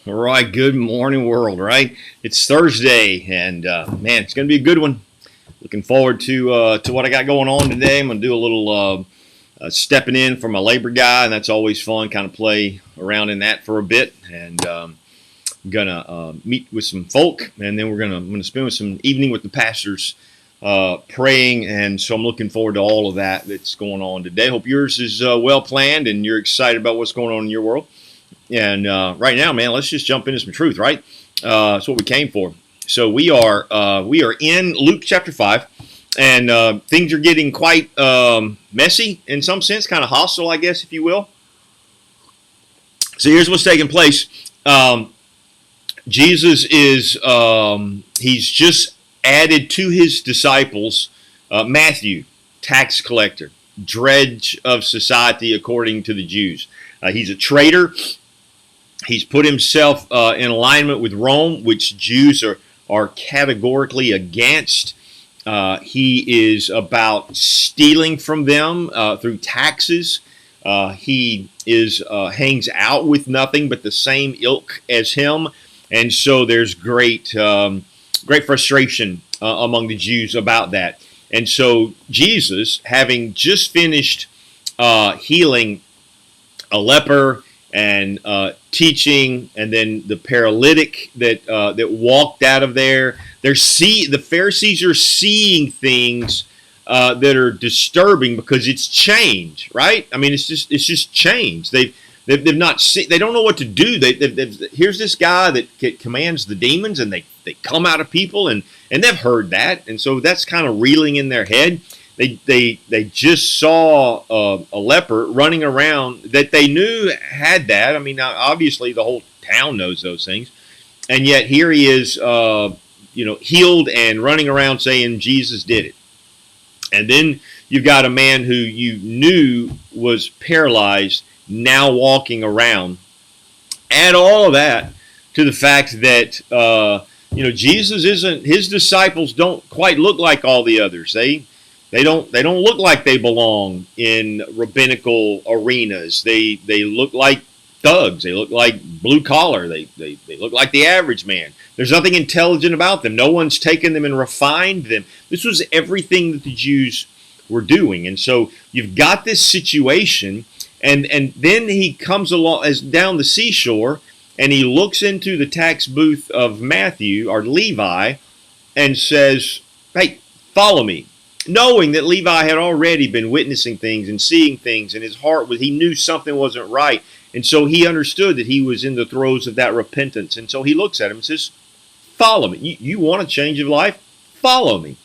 All right, good morning, world. Right, it's Thursday, and man, it's going to be a good one. Looking forward to what I got going on today. I'm going to do a little stepping in for my labor guy, and that's always fun. Kind of play around in that for a bit, and I'm gonna meet with some folk, and then I'm gonna spend some evening with the pastors praying, and so I'm looking forward to all of that that's going on today. Hope yours is well planned, and you're excited about what's going on in your world. And right now, man, let's just jump into some truth, right? That's what we came for. So we are in Luke chapter 5, and things are getting quite messy in some sense, kind of hostile, I guess, if you will. So here's what's taking place. Jesus is he's just added to his disciples Matthew, tax collector, dredge of society according to the Jews. He's a traitor. He's put himself in alignment with Rome, which Jews are categorically against. He is about stealing from them through taxes. He is hangs out with nothing but the same ilk as him, and so there's great frustration among the Jews about that. And so Jesus, having just finished healing a leper and teaching, and then the paralytic that walked out of there. The Pharisees are seeing things that are disturbing because it's change, right? I mean, it's just change. They've not seen. They don't know what to do. Here's this guy that commands the demons, and they come out of people, and they've heard that, and so that's kind of reeling in their head. They just saw a leper running around that they knew had that. I mean, obviously the whole town knows those things, and yet here he is, healed and running around saying Jesus did it. And then you've got a man who you knew was paralyzed now walking around. Add all of that to the fact that Jesus isn't. His disciples don't quite look like all the others. They don't look like they belong in rabbinical arenas. They look like thugs. They look like blue collar. They look like the average man. There's nothing intelligent about them. No one's taken them and refined them. This was everything that the Jews were doing. And so you've got this situation, and then he comes along as down the seashore, and he looks into the tax booth of Matthew or Levi and says, "Hey, follow me." Knowing that Levi had already been witnessing things and seeing things, and his heart he knew something wasn't right. And so he understood that he was in the throes of that repentance. And so he looks at him and says, "Follow me. You want a change of life? Follow me."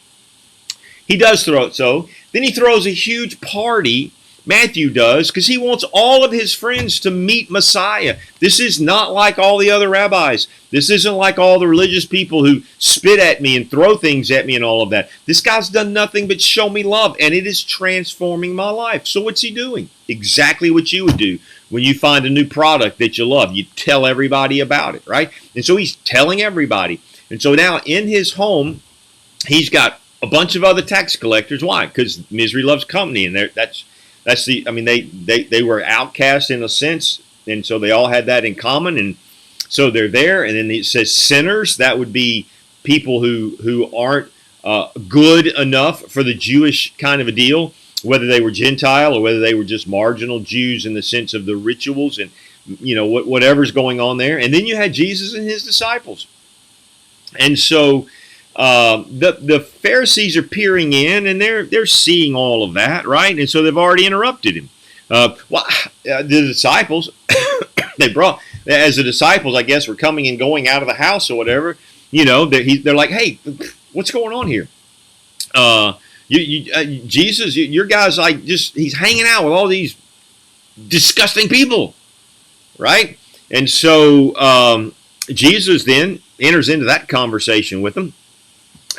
He does throw it so. Then he throws a huge party, Matthew does, because he wants all of his friends to meet Messiah. This is not like all the other rabbis. This isn't like all the religious people who spit at me and throw things at me and all of that. This guy's done nothing but show me love, and it is transforming my life. So what's he doing? Exactly what you would do when you find a new product that you love. You tell everybody about it, right? And so he's telling everybody. And so now in his home, he's got a bunch of other tax collectors. Why? Because misery loves company, and they were outcasts in a sense, and so they all had that in common, and so they're there. And then it says sinners. That would be people who aren't good enough for the Jewish kind of a deal, whether they were Gentile or whether they were just marginal Jews in the sense of the rituals and whatever's going on there. And then you had Jesus and his disciples, and so the Pharisees are peering in, and they're seeing all of that, right? And so they've already interrupted him. The disciples they brought as the disciples, I guess, were coming and going out of the house or whatever. They're like, "Hey, what's going on here? Jesus, your guy's like he's hanging out with all these disgusting people, right?" And so Jesus then enters into that conversation with them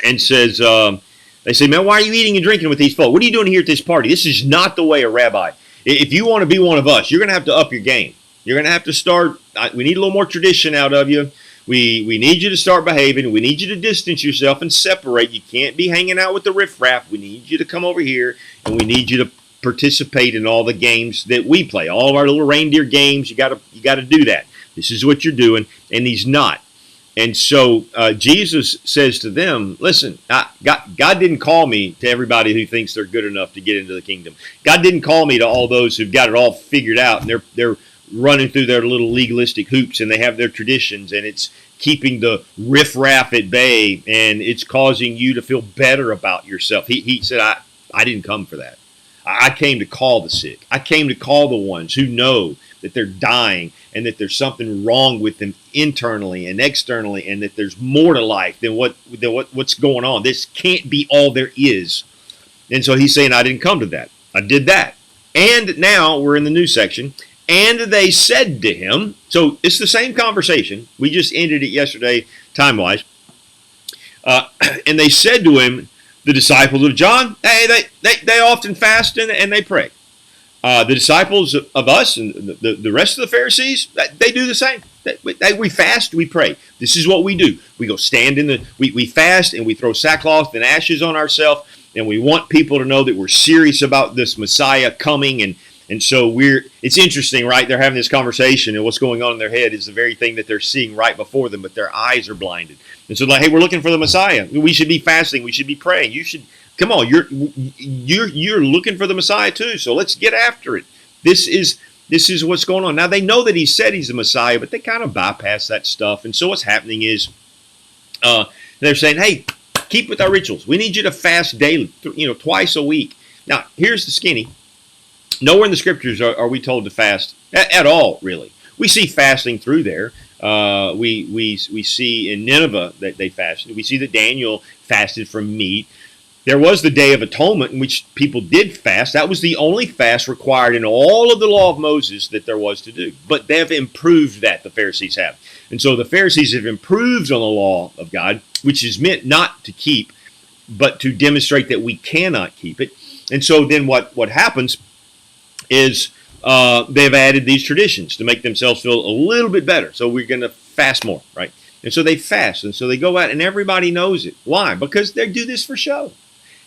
and says, they say, "Man, why are you eating and drinking with these folk? What are you doing here at this party? This is not the way a rabbi. If you want to be one of us, you're going to have to up your game. You're going to have to start. We need a little more tradition out of you. We need you to start behaving. We need you to distance yourself and separate. You can't be hanging out with the riffraff. We need you to come over here, and we need you to participate in all the games that we play, all of our little reindeer games. You got to do that. This is what you're doing. And he's not. And so Jesus says to them, listen, God didn't call me to everybody who thinks they're good enough to get into the kingdom. God didn't call me to all those who've got it all figured out and they're running through their little legalistic hoops and they have their traditions and it's keeping the riffraff at bay and it's causing you to feel better about yourself. He said, I didn't come for that. I came to call the sick. I came to call the ones who know that they're dying and that there's something wrong with them internally and externally and that there's more to life than what's going on. This can't be all there is. And so he's saying, I didn't come to that. I did that. And now we're in the new section. And they said to him, so it's the same conversation. We just ended it yesterday, time-wise. And they said to him, the disciples of John, hey, they often fast and they pray. The disciples of us and the rest of the Pharisees, they do the same. We fast, we pray. This is what we do. We go stand we fast and we throw sackcloth and ashes on ourselves, and we want people to know that we're serious about this Messiah coming. And so it's interesting, right? They're having this conversation, and what's going on in their head is the very thing that they're seeing right before them, but their eyes are blinded. And so like, hey, we're looking for the Messiah. We should be fasting. We should be praying. You should. Come on, you're looking for the Messiah too, so let's get after it. This is what's going on. Now they know that he said he's the Messiah, but they kind of bypass that stuff. And so what's happening is they're saying, hey, keep with our rituals. We need you to fast daily, twice a week. Now, here's the skinny. Nowhere in the scriptures are we told to fast at all, really. We see fasting through there. We see in Nineveh that they fasted. We see that Daniel fasted from meat. There was the Day of Atonement in which people did fast. That was the only fast required in all of the law of Moses that there was to do. But they've improved that, the Pharisees have. And so the Pharisees have improved on the law of God, which is meant not to keep, but to demonstrate that we cannot keep it. And so then what happens is they've added these traditions to make themselves feel a little bit better. So we're going to fast more, right? And so they fast. And so they go out and everybody knows it. Why? Because they do this for show.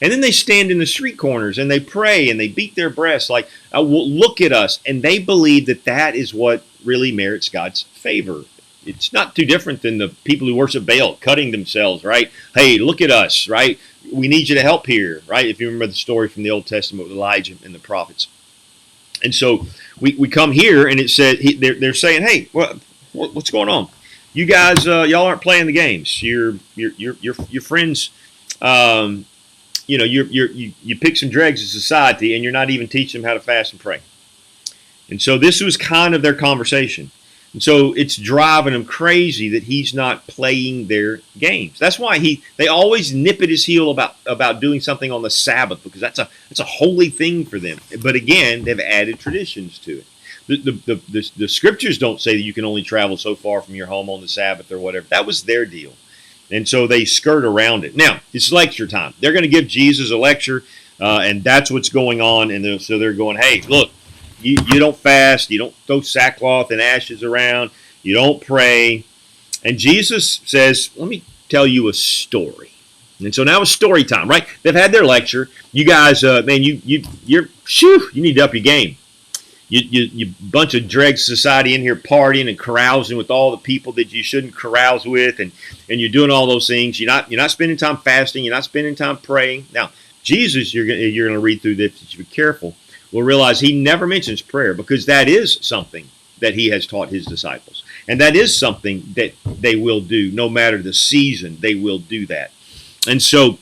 And then they stand in the street corners and they pray and they beat their breasts like, look at us. And they believe that that is what really merits God's favor. It's not too different than the people who worship Baal cutting themselves, right? Hey, look at us, right? We need you to help here, right? If you remember the story from the Old Testament with Elijah and the prophets. And so we come here and it said they're saying, hey, what's going on? You guys, y'all aren't playing the games. Your friends, you pick some dregs of society and you're not even teaching them how to fast and pray. And so this was kind of their conversation. And so it's driving them crazy that he's not playing their games. That's why they always nip at his heel about doing something on the Sabbath, because that's a holy thing for them. But again, they've added traditions to it. The scriptures don't say that you can only travel so far from your home on the Sabbath or whatever. That was their deal. And so they skirt around it. Now, it's lecture time. They're going to give Jesus a lecture, and that's what's going on. And so they're going, hey, look, you don't fast. You don't throw sackcloth and ashes around. You don't pray. And Jesus says, let me tell you a story. And so now it's story time, right? They've had their lecture. You guys, man, you need to up your game. You bunch of dreg society in here partying and carousing with all the people that you shouldn't carouse with, and you're doing all those things. You're not spending time fasting. You're not spending time praying. Now, Jesus, you're going to read through this. If you be careful, will realize he never mentions prayer, because that is something that he has taught his disciples, and that is something that they will do no matter the season. They will do that, and so.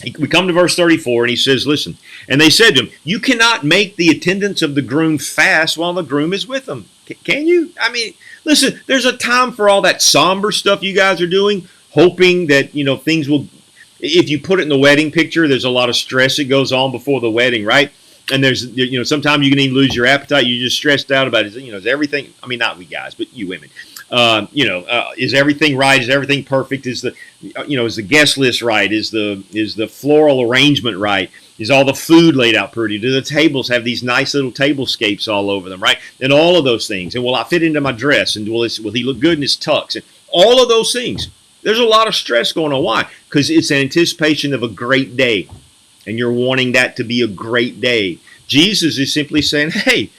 We come to verse 34, and he says, listen, and they said to him, you cannot make the attendants of the groom fast while the groom is with them. Can you? I mean, listen, there's a time for all that somber stuff you guys are doing, hoping that, things will, if you put it in the wedding picture, there's a lot of stress that goes on before the wedding, right? And there's, sometimes you can even lose your appetite. You're just stressed out about it. Is everything, I mean, not we guys, but you women. Is everything right? Is everything perfect? Is the guest list right? Is the floral arrangement right? Is all the food laid out pretty? Do the tables have these nice little tablescapes all over them, right? And all of those things. And will I fit into my dress? And will he look good in his tux? And all of those things. There's a lot of stress going on. Why? Because it's an anticipation of a great day. And you're wanting that to be a great day. Jesus is simply saying, hey,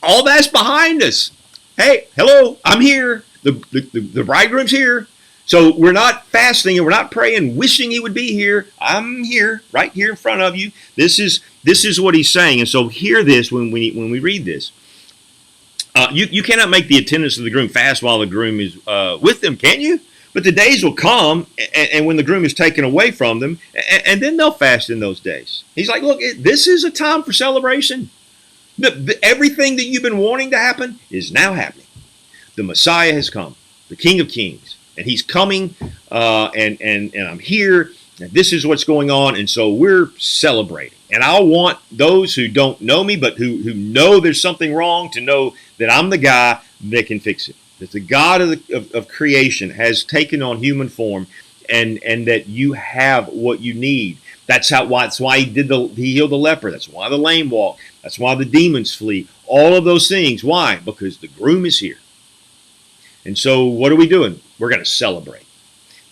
all that's behind us. hey, hello, I'm here. The bridegroom's here. So we're not fasting and we're not praying, wishing he would be here. I'm here, right here in front of you. This is what he's saying. And so hear this when we read this. You cannot make the attendants of the groom fast while the groom is with them, can you? But the days will come, and when the groom is taken away from them, and then they'll fast in those days. He's like, look, this is a time for celebration. Everything that you've been wanting to happen is now happening. The Messiah has come, the King of Kings, and he's coming, and I'm here, and this is what's going on, and so we're celebrating. And I want those who don't know me, but who know there's something wrong, to know that I'm the guy that can fix it. That the God of creation has taken on human form, and that you have what you need. That's why he healed the leper. That's why the lame walk. That's why the demons flee. All of those things. Why? Because the groom is here. And so what are we doing? We're going to celebrate.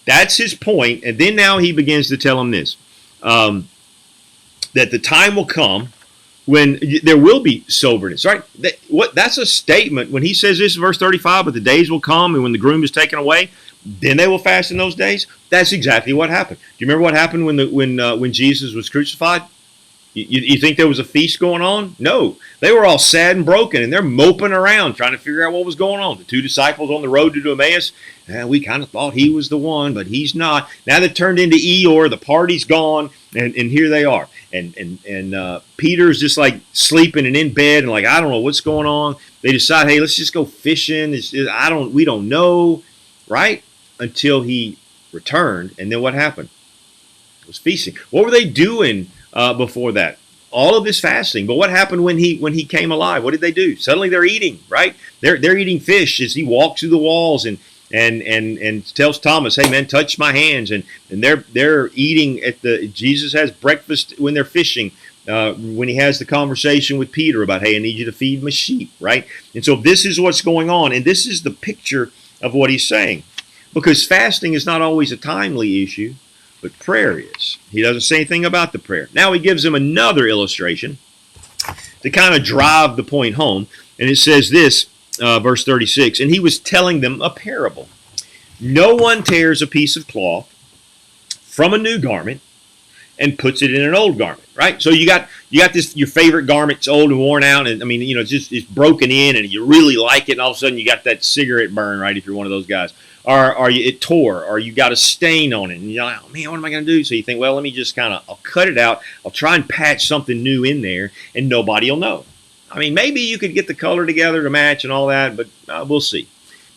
That's his point. And then now he begins to tell them this, that the time will come when there will be soberness, right? That's a statement. When he says this in verse 35, but the days will come and when the groom is taken away, then they will fast in those days. That's exactly what happened. Do you remember what happened when Jesus was crucified? You think there was a feast going on? No. They were all sad and broken, and they're moping around trying to figure out what was going on. The two disciples on the road to Emmaus, we kind of thought he was the one, but he's not. Now they've turned into Eeyore. The party's gone, and here they are. And Peter's just like sleeping and in bed, and like, I don't know what's going on. They decide, hey, let's just go fishing. We don't know, right? Until he returned, and then what happened? It was feasting. What were they doing before that? All of this fasting. But what happened when he came alive? What did they do? Suddenly they're eating, right? They're eating fish as he walks through the walls and tells Thomas, hey man, touch my hands. And they're eating Jesus has breakfast when they're fishing. When he has the conversation with Peter about, hey, I need you to feed my sheep, right? And so this is what's going on. And this is the picture of what he's saying. Because fasting is not always a timely issue, but prayer is. He doesn't say anything about the prayer. Now he gives them another illustration to kind of drive the point home. And it says this, verse 36, and he was telling them a parable. No one tears a piece of cloth from a new garment and puts it in an old garment, right? So you got this, your favorite garment's old and worn out, and I mean, it's broken in, and you really like it, and all of a sudden you got that cigarette burn, right? If you're one of those guys. Or it tore, or you got a stain on it, and you're like, oh man, what am I going to do? So you think, well, let me just I'll cut it out. I'll try and patch something new in there, and nobody will know. I mean, maybe you could get the color together to match and all that, but we'll see.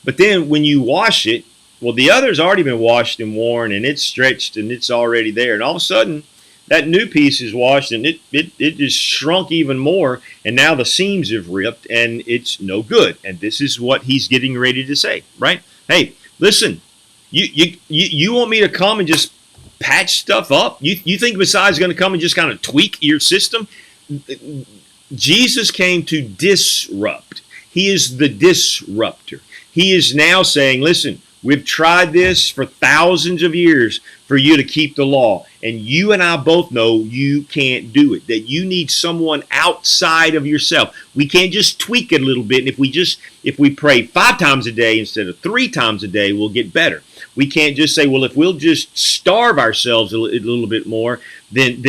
But then when you wash it, well, the other's already been washed and worn, and it's stretched, and it's already there. And all of a sudden, that new piece is washed, and it just shrunk even more, and now the seams have ripped, and it's no good. And this is what he's getting ready to say, right? Hey, listen, you want me to come and just patch stuff up? You think Messiah is going to come and just kind of tweak your system? Jesus came to disrupt. He is the disruptor. He is now saying, listen, we've tried this for thousands of years for you to keep the law. And you and I both know you can't do it, that you need someone outside of yourself. We can't just tweak it a little bit. And if we pray 5 times a day instead of 3 times a day, we'll get better. We can't just say, well, if we'll just starve ourselves a little bit more, then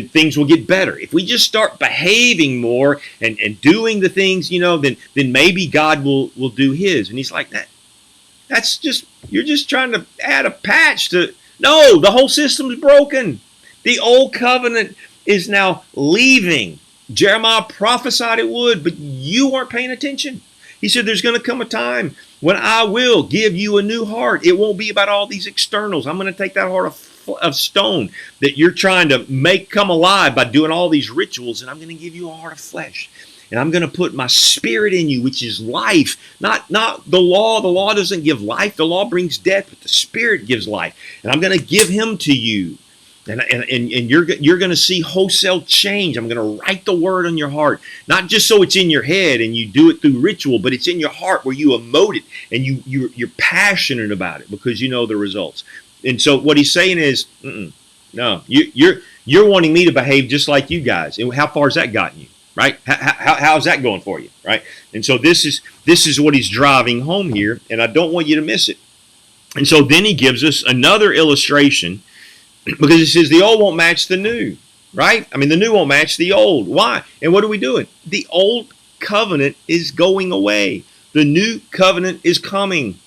things will get better. If we just start behaving more and doing the things, then maybe God will do his. And he's like, that's just, you're just trying to add a patch to. No, the whole system's broken. The old covenant is now leaving. Jeremiah prophesied it would, but you weren't paying attention. He said there's going to come a time when I will give you a new heart. It won't be about all these externals. I'm going to take that heart of stone that you're trying to make come alive by doing all these rituals, and I'm going to give you a heart of flesh. And I'm going to put my spirit in you, which is life, not the law. The law doesn't give life. The law brings death, but the spirit gives life. And I'm going to give him to you. And you're going to see wholesale change. I'm going to write the word on your heart, not just so it's in your head and you do it through ritual, but it's in your heart where you emote it and you're passionate about it because you know the results. And so what he's saying is, no, you're wanting me to behave just like you guys. And how far has that gotten you? right? How's that going for you, right? And so this is what he's driving home here, and I don't want you to miss it. And so then he gives us another illustration because he says the old won't match the new, right? I mean, the new won't match the old. Why? And what are we doing? The old covenant is going away. The new covenant is coming.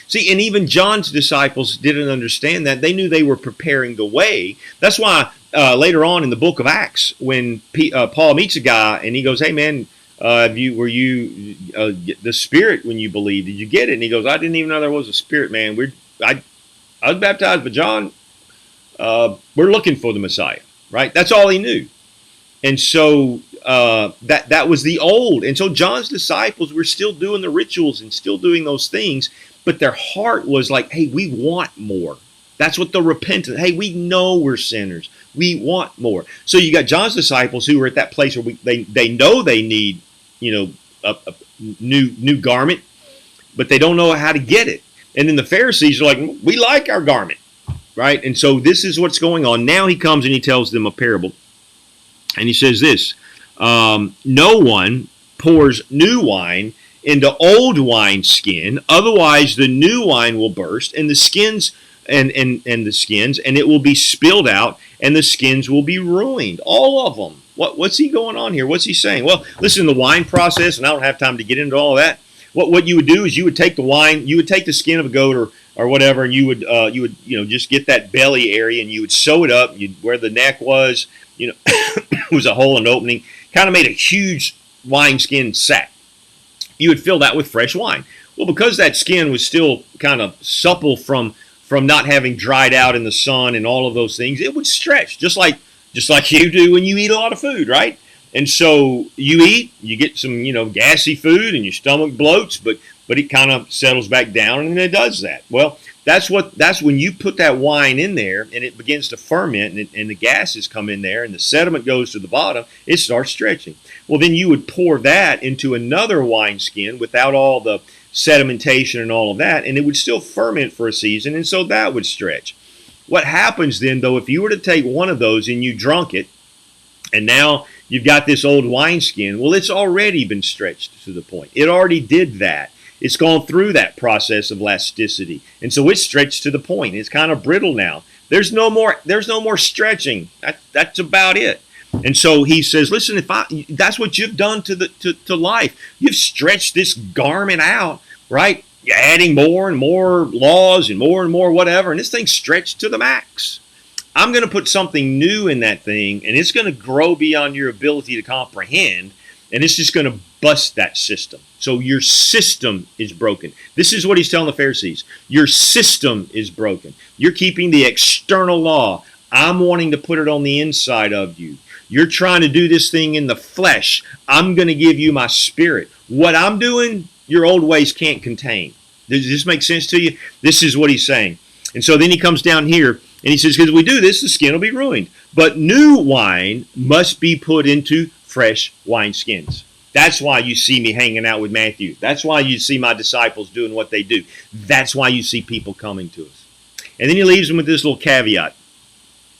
See, and even John's disciples didn't understand that. They knew they were preparing the way. That's why later on in the book of Acts, when Paul meets a guy and he goes, "Hey, man, were you the Spirit when you believed? Did you get it?" And he goes, "I didn't even know there was a Spirit, man. I was baptized by John. We're looking for the Messiah." Right? That's all he knew. And so that was the old. And so John's disciples were still doing the rituals and still doing those things, but their heart was like, hey, we want more. That's what the repentance, hey, we know we're sinners. We want more. So you got John's disciples who are at that place where they know they need, a new garment, but they don't know how to get it. And then the Pharisees are like, we like our garment, right? And so this is what's going on. Now he comes and he tells them a parable. And he says this, no one pours new wine into old wineskin, otherwise the new wine will burst, and the skins and it will be spilled out, and the skins will be ruined. All of them. What's he going on here? What's he saying? Well, listen, the wine process, and I don't have time to get into all that. What you would do is you would take the wine, you would take the skin of a goat or whatever, and you would just get that belly area and you would sew it up. Where the neck was, was a hole and opening, kind of made a huge wineskin sack. You would fill that with fresh wine. Well, because that skin was still kind of supple from not having dried out in the sun and all of those things, it would stretch just like you do when you eat a lot of food, right? And so you get some, gassy food and your stomach bloats, but it kind of settles back down and it does that. Well, that's when you put that wine in there and it begins to ferment and the gases come in there and the sediment goes to the bottom, it starts stretching. Well, then you would pour that into another wineskin without all the sedimentation and all of that, and it would still ferment for a season, and so that would stretch. What happens then, though, if you were to take one of those and you drunk it, and now you've got this old wineskin, well, it's already been stretched to the point. It already did that. It's gone through that process of elasticity, and so it's stretched to the point. It's kind of brittle now. There's no more stretching. That's about it. And so he says, listen, that's what you've done to life. You've stretched this garment out, right? You're adding more and more laws and more whatever, and this thing's stretched to the max. I'm going to put something new in that thing, and it's going to grow beyond your ability to comprehend, and it's just going to bust that system. So your system is broken. This is what he's telling the Pharisees. Your system is broken. You're keeping the external law. I'm wanting to put it on the inside of you. You're trying to do this thing in the flesh. I'm going to give you my spirit. What I'm doing, your old ways can't contain. Does this make sense to you? This is what he's saying. And so then he comes down here and he says, because if we do this, the skin will be ruined. But new wine must be put into fresh wineskins. That's why you see me hanging out with Matthew. That's why you see my disciples doing what they do. That's why you see people coming to us. And then he leaves them with this little caveat.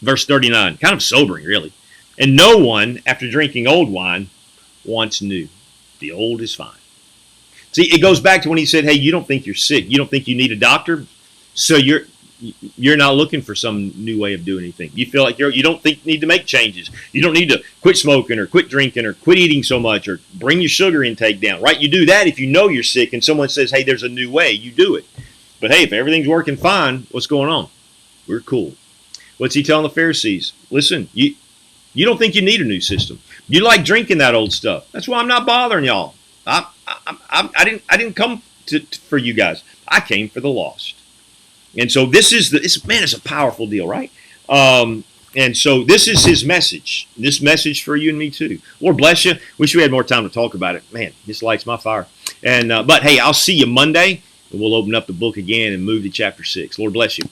Verse 39, kind of sobering, really. And no one, after drinking old wine, wants new. The old is fine. See, it goes back to when he said, hey, you don't think you're sick. You don't think you need a doctor. So you're not looking for some new way of doing anything. You feel like you don't think you need to make changes. You don't need to quit smoking or quit drinking or quit eating so much or bring your sugar intake down, right? You do that if you know you're sick and someone says, hey, there's a new way. You do it. But hey, if everything's working fine, what's going on? We're cool. What's he telling the Pharisees? Listen, you don't think you need a new system. You like drinking that old stuff. That's why I'm not bothering y'all. I didn't come for you guys. I came for the lost. And so it's a powerful deal, right? And so this is his message. This message for you and me too. Lord bless you. Wish we had more time to talk about it. Man, this lights my fire. And but hey, I'll see you Monday, and we'll open up the book again and move to chapter 6. Lord bless you.